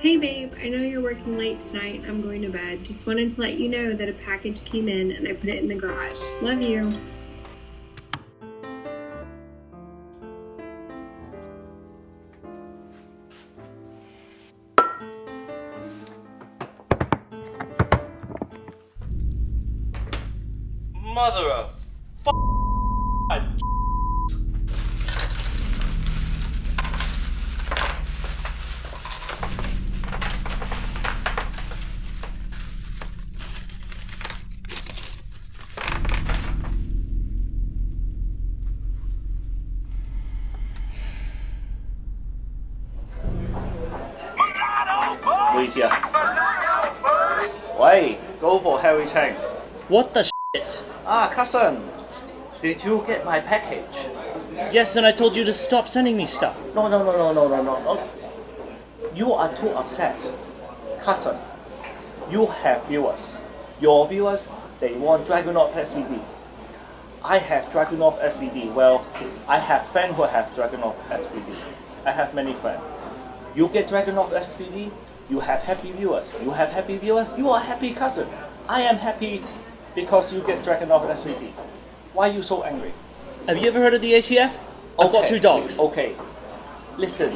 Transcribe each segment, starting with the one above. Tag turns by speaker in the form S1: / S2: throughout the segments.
S1: Hey babe, I know you're working late tonight. I'm going to bed. Just wanted to let you know that a package came in and I put it in the garage. Love you.
S2: Mother of Wait, go for Harry Chang.
S3: What the shit?
S2: Ah, cousin, did you get my package?
S3: Yes, and I told you to stop sending me stuff.
S2: No. You are too upset. Cousin, you have viewers. Your viewers, they want Dragunov SVD. I have Dragunov SVD. Well, I have friends who have Dragunov SVD. I have many friends. You get Dragunov SVD, you have happy viewers. You have happy viewers, you are happy cousin. I am happy because you get Dragunov SVD. Why are you so angry?
S3: Have you ever heard of the ATF? I've got 2 dogs.
S2: Okay. Listen,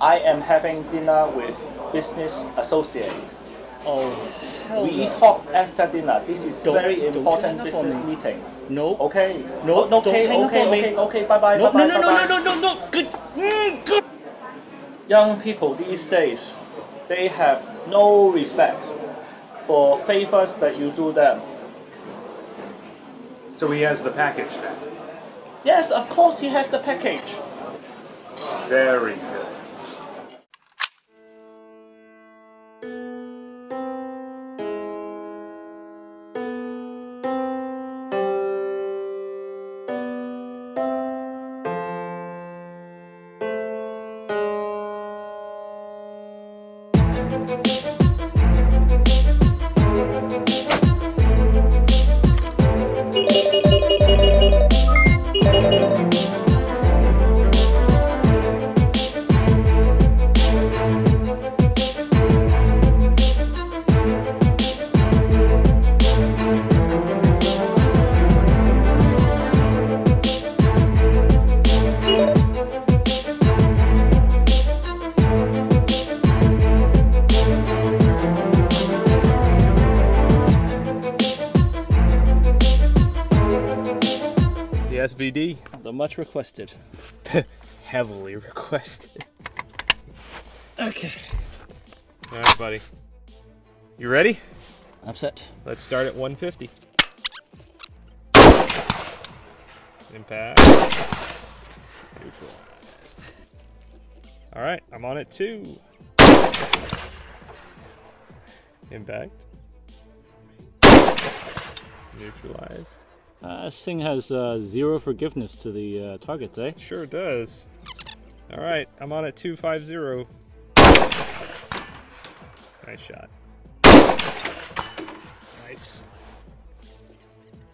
S2: I am having dinner with business associate.
S3: Oh, hell
S2: We
S3: no.
S2: talk after dinner. This is
S3: Don't-
S2: very
S3: don't
S2: important
S3: hang up
S2: business
S3: on me.
S2: meeting.
S3: No.
S2: Okay.
S3: No, don't
S2: okay,
S3: hang up
S2: okay,
S3: on me.
S2: okay, bye-bye,
S3: No,
S2: bye-bye,
S3: no,
S2: bye-bye.
S3: no. Good. Good.
S2: Young people these days, they have no respect for favors that you do them.
S4: So he has the package then.
S2: Yes, of course he has the package.
S4: Very good. The SVD,
S3: The much requested.
S4: heavily requested.
S3: Okay.
S4: All right, buddy. You ready?
S3: Upset.
S4: Let's start at 150. Impact. Neutralized. All right, I'm on it too. Impact. Neutralized.
S3: This thing has 0 forgiveness to the targets, eh?
S4: Sure does. All right, I'm on at 250. Nice shot. Nice.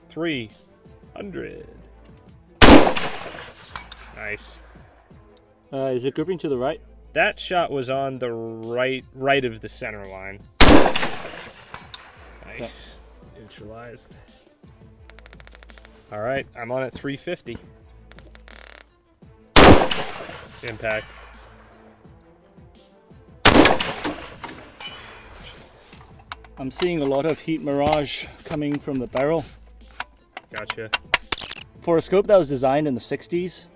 S4: 300. Nice.
S3: Is it grouping to the right?
S4: That shot was on the right of the center line. Nice. Neutralized. All right, I'm on at 350. Impact.
S3: I'm seeing a lot of heat mirage coming from the barrel.
S4: Gotcha.
S3: For a scope that was designed in the 60s,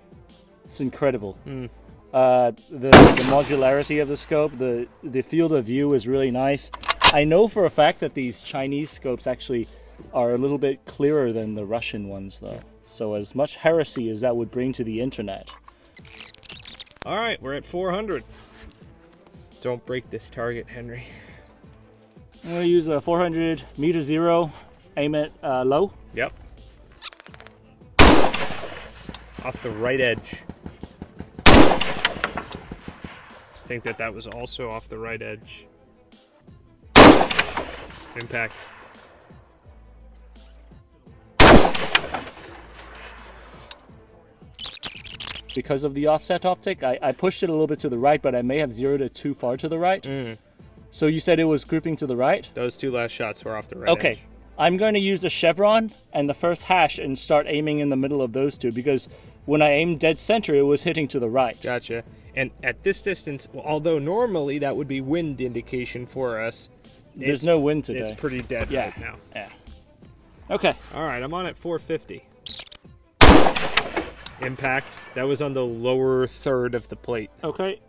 S3: it's incredible.
S4: Mm.
S3: The modularity of the scope, the field of view is really nice. I know for a fact that these Chinese scopes actually are a little bit clearer than the Russian ones, though. So as much heresy as that would bring to the internet.
S4: All right, we're at 400. Don't break this target, Henry.
S3: I'm going to use a 400 meter zero, aim it low.
S4: Yep. Off the right edge. I think that was also off the right edge. Impact.
S3: because of the offset optic. I pushed it a little bit to the right, but I may have zeroed it too far to the right. So you said it was grouping to the right?
S4: Those two last shots were off the right
S3: Okay.
S4: edge.
S3: I'm going to use a chevron and the first hash and start aiming in the middle of those two, because when I aimed dead center, it was hitting to the right.
S4: Gotcha. And at this distance, although normally that would be wind indication for us,
S3: There's no wind today.
S4: it's pretty dead right now.
S3: Yeah. Okay.
S4: All right, I'm on at 450. Impact. That was on the lower third of the plate.
S3: Okay.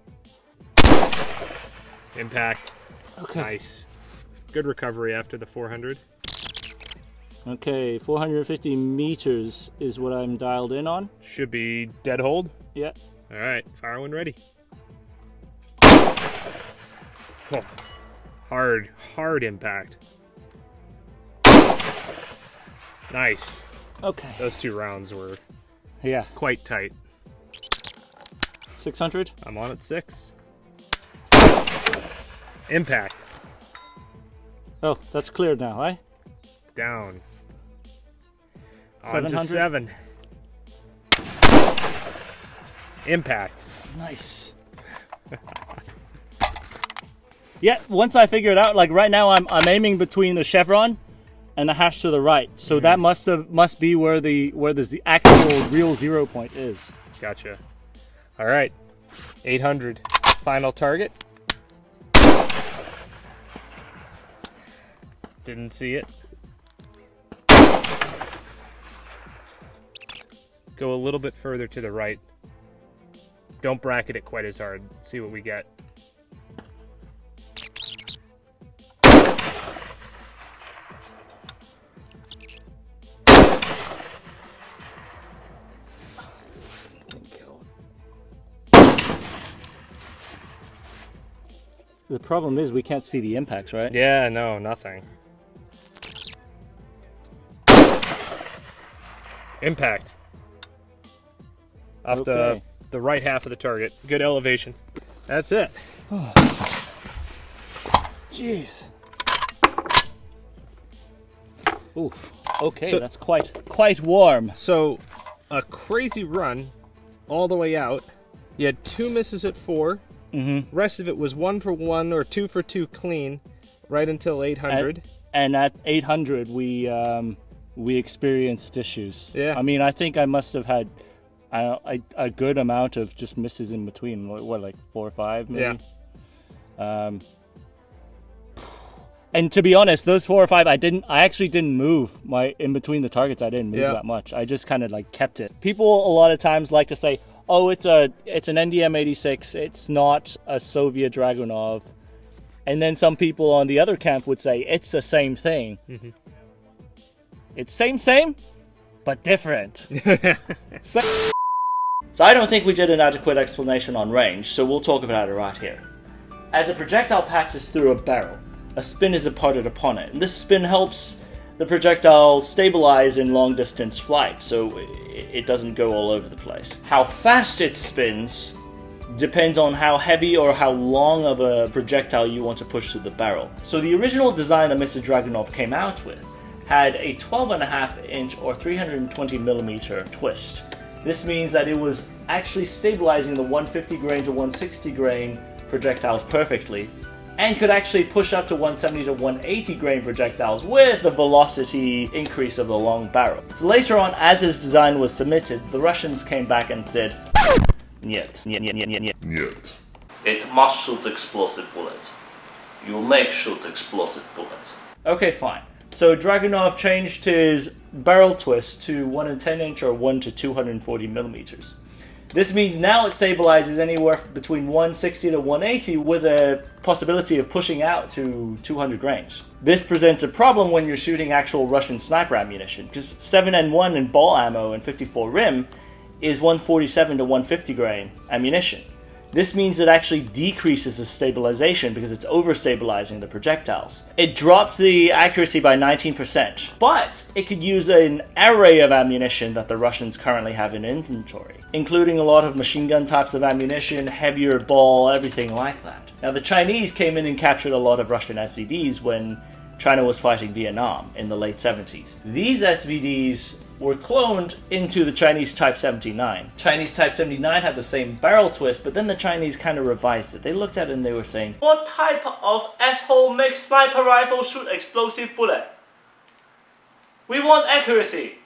S4: Impact.
S3: Okay.
S4: Nice. Good recovery after the 400.
S3: Okay, 450 meters is what I'm dialed in on.
S4: Should be dead hold.
S3: Yeah.
S4: All right, fire when ready. Oh, hard impact. Nice.
S3: Okay.
S4: Those 2 rounds were
S3: Yeah.
S4: quite tight.
S3: 600.
S4: I'm on at 6. Impact.
S3: Oh, that's cleared now, eh?
S4: Down. On to
S3: 700?
S4: 7. Impact.
S3: Nice. Yeah, once I figure it out, like right now I'm aiming between the chevron and the hash to the right. So that must be where the actual real 0 point is.
S4: Gotcha. All right. 800. Final target. Didn't see it. Go a little bit further to the right. Don't bracket it quite as hard. See what we get.
S3: The problem is we can't see the impacts, right?
S4: Yeah, no, nothing. Impact. Off
S3: Okay.
S4: the right half of the target. Good elevation. That's it.
S3: Jeez. Ooh. Okay,
S4: So-
S3: that's quite warm.
S4: So, a crazy run all the way out. You had 2 misses at 4. Rest of it was 1 for 1 or 2 for 2 clean, right until 800.
S3: And at 800, we experienced issues.
S4: Yeah.
S3: I mean, I think I must have had a good amount of just misses in between. What, like 4 or 5, maybe?
S4: Yeah.
S3: And to be honest, those 4 or 5, I actually didn't move in between the targets. I didn't move that much. I just kind of like kept it. People a lot of times like to say, "Oh, it's an NDM86. It's not a Soviet Dragunov." And then some people on the other camp would say it's the same thing. It's same, but different. So I don't think we did an adequate explanation on range, so we'll talk about it right here. As a projectile passes through a barrel, a spin is imparted upon it, and this spin helps the projectile stabilize in long-distance flight, so it doesn't go all over the place. How fast it spins depends on how heavy or how long of a projectile you want to push through the barrel. So the original design that Mr. Dragunov came out with had a 12.5-inch or 320mm twist. This means that it was actually stabilizing the 150 grain to 160 grain projectiles perfectly, and could actually push up to 170 to 180 grain projectiles with the velocity increase of the long barrel. So later on, as his design was submitted, the Russians came back and said, "Niet. It must shoot explosive bullets. You make shoot explosive bullets." Okay, fine. So Dragunov changed his barrel twist to 1 in 10-inch or 1 to 240mm. This means now it stabilizes anywhere between 160 to 180 with a possibility of pushing out to 200 grains. This presents a problem when you're shooting actual Russian sniper ammunition, because 7N1 and ball ammo and 54 rim is 147 to 150 grain ammunition. This means it actually decreases the stabilization because it's over-stabilizing the projectiles. It drops the accuracy by 19%, but it could use an array of ammunition that the Russians currently have in inventory, including a lot of machine gun types of ammunition, heavier ball, everything like that. Now, the Chinese came in and captured a lot of Russian SVDs when China was fighting Vietnam in the late 70s. These SVDs were cloned into the Chinese Type 79. Chinese Type 79 had the same barrel twist, but then the Chinese kind of revised it. They looked at it and they were saying, "What type of asshole makes sniper rifle shoot explosive bullet? We want accuracy.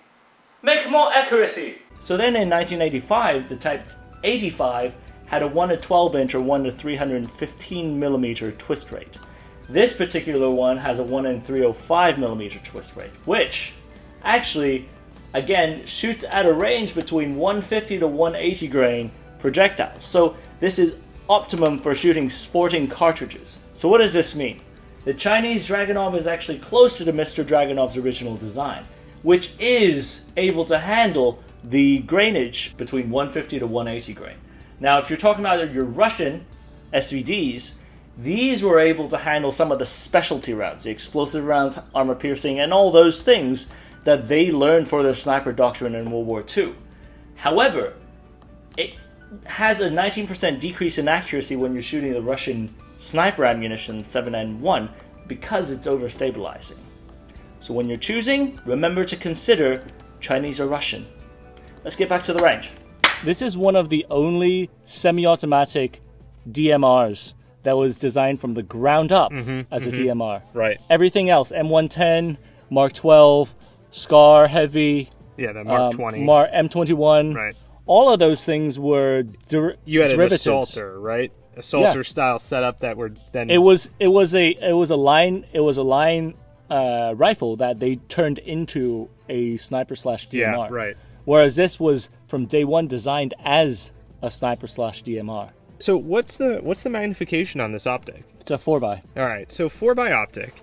S3: Make more accuracy." So then in 1985, the Type 85 had a 1 to 12 inch or 1 to 315 millimeter twist rate. This particular one has a 1 in 305 millimeter twist rate, which actually, again, shoots at a range between 150 to 180 grain projectiles. So this is optimum for shooting sporting cartridges. So what does this mean? The Chinese Dragunov is actually closer to Mr. Dragunov's original design, which is able to handle the grainage between 150 to 180 grain. Now, if you're talking about your Russian SVDs, these were able to handle some of the specialty rounds, the explosive rounds, armor piercing, and all those things that they learned for their sniper doctrine in World War II. However, it has a 19% decrease in accuracy when you're shooting the Russian sniper ammunition 7N1 because it's overstabilizing. So when you're choosing, remember to consider Chinese or Russian. Let's get back to the range. This is one of the only semi-automatic DMRs that was designed from the ground up as a DMR.
S4: Right.
S3: Everything else, M110, Mark 12, Scar Heavy,
S4: Yeah, the Mark 20.
S3: M21,
S4: Right.
S3: all of those things were
S4: You had an
S3: derivatives.
S4: assaulter, right? Assaulter style setup that were then.
S3: It was a line rifle that they turned into a sniper slash DMR.
S4: Yeah, right.
S3: Whereas this was from day one designed as a sniper slash DMR.
S4: So what's the magnification on this optic?
S3: It's a 4x.
S4: All right, so 4x optic.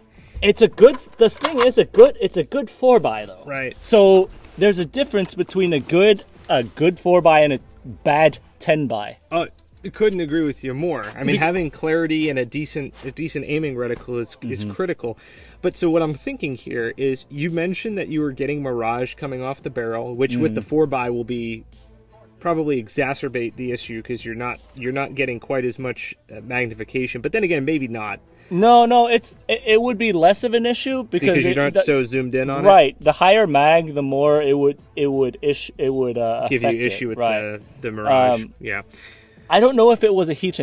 S3: It's a good. The thing is it's a good 4x though.
S4: Right.
S3: So there's a difference between a good 4x and a bad 10x.
S4: Oh, I couldn't agree with you more. I mean, having clarity and a decent aiming reticle is critical. But so what I'm thinking here is, you mentioned that you were getting mirage coming off the barrel, which with the 4x will be probably exacerbate the issue because you're not getting quite as much magnification. But then again, maybe not.
S3: No, it would be less of an issue because
S4: you're not so zoomed in on it.
S3: Right, the higher mag, the more it would
S4: give you issue with the mirage. Yeah.
S3: I don't know if it was a heat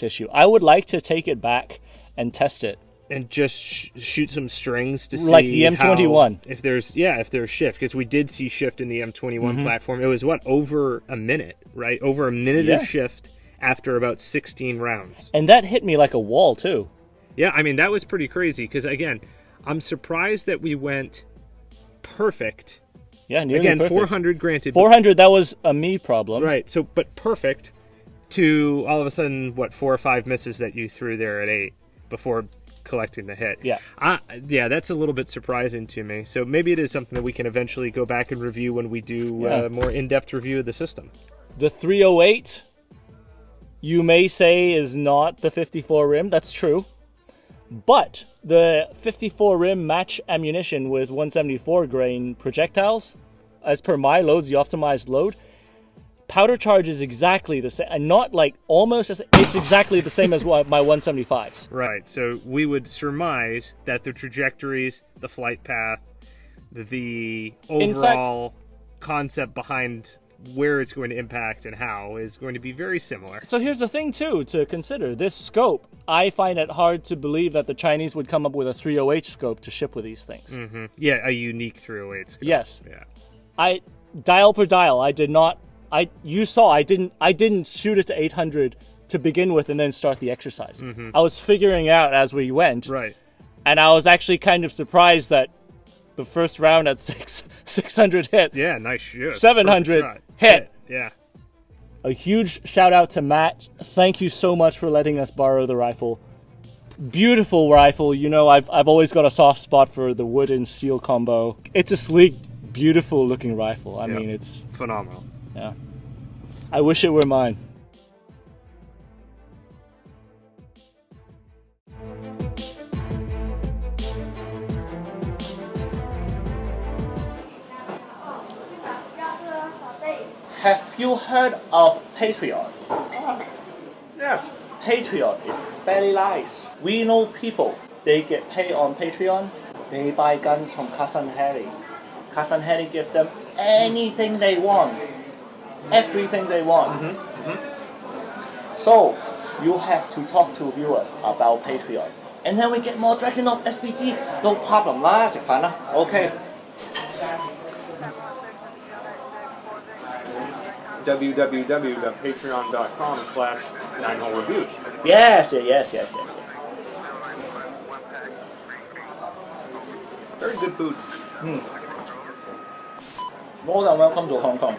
S3: issue. I would like to take it back and test it.
S4: And just shoot some strings to see
S3: like the M21.
S4: If there's shift, because we did see shift in the M21 platform. It was over a minute, right? Over a minute of shift after about 16 rounds.
S3: And that hit me like a wall too.
S4: Yeah, I mean that was pretty crazy because again, I'm surprised that we went perfect.
S3: Yeah, nearly
S4: again,
S3: perfect.
S4: 400 granted.
S3: 400, that was a me problem.
S4: Right. So, but perfect to all of a sudden 4 or 5 misses that you threw there at 8 before collecting the hit.
S3: Yeah.
S4: Yeah, that's a little bit surprising to me. So maybe it is something that we can eventually go back and review when we do a more in-depth review of the system.
S3: The 308, you may say, is not the 54 rim. That's true. But the 54 rim match ammunition with 174 grain projectiles, as per my loads, the optimized load, powder charge is exactly the same, and not like almost as, it's exactly the same as what my 175s.
S4: Right, so we would surmise that the trajectories, the flight path, the overall concept behind where it's going to impact and how is going to be very similar.
S3: So here's the thing too to consider. This scope, I find it hard to believe that the Chinese would come up with a 308 scope to ship with these things.
S4: Mm-hmm. Yeah, a unique 308 scope.
S3: Yes.
S4: Yeah.
S3: I dial per dial, I did not. You saw I didn't shoot it to 800 to begin with and then start the exercise. Mm-hmm. I was figuring out as we went.
S4: Right.
S3: And I was actually kind of surprised that the first round at 600 hit.
S4: Yeah, nice shoot.
S3: 700 hit.
S4: Yeah.
S3: A huge shout out to Matt. Thank you so much for letting us borrow the rifle. Beautiful rifle. You know, I've always got a soft spot for the wood and steel combo. It's a sleek, beautiful looking rifle. I mean, it's
S4: phenomenal.
S3: Yeah. I wish it were mine.
S2: Have you heard of Patreon?
S4: Yes.
S2: Patreon is very nice. We know people, they get paid on Patreon. They buy guns from Cousin Harry. Cousin Henry give them anything they want, everything they want. So you have to talk to viewers about Patreon, and then we get more Dragunov SVD. No problem 啦，食飯啦，OK。
S5: www.patreon.com/9holereviews.
S2: Yes.
S5: Very good food.
S2: More than welcome to Hong Kong.